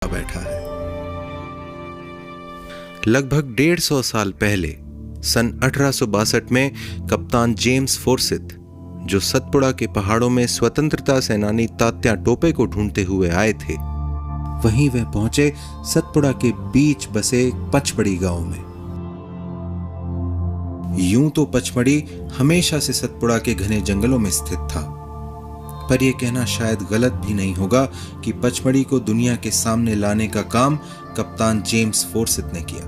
बैठा है। लगभग 150 साल पहले सन 1862 में कप्तान जेम्स फोर्सिथ, जो सतपुड़ा के पहाड़ों में स्वतंत्रता सेनानी तात्या टोपे को ढूंढते हुए आए थे, वहीं वे पहुंचे सतपुड़ा के बीच बसे पचमढ़ी गांव में। यूं तो पचमढ़ी हमेशा से सतपुड़ा के घने जंगलों में स्थित था, पर यह कहना शायद गलत भी नहीं होगा कि पचमढ़ी को दुनिया के सामने लाने का काम कप्तान जेम्स फोर्सिथ ने किया।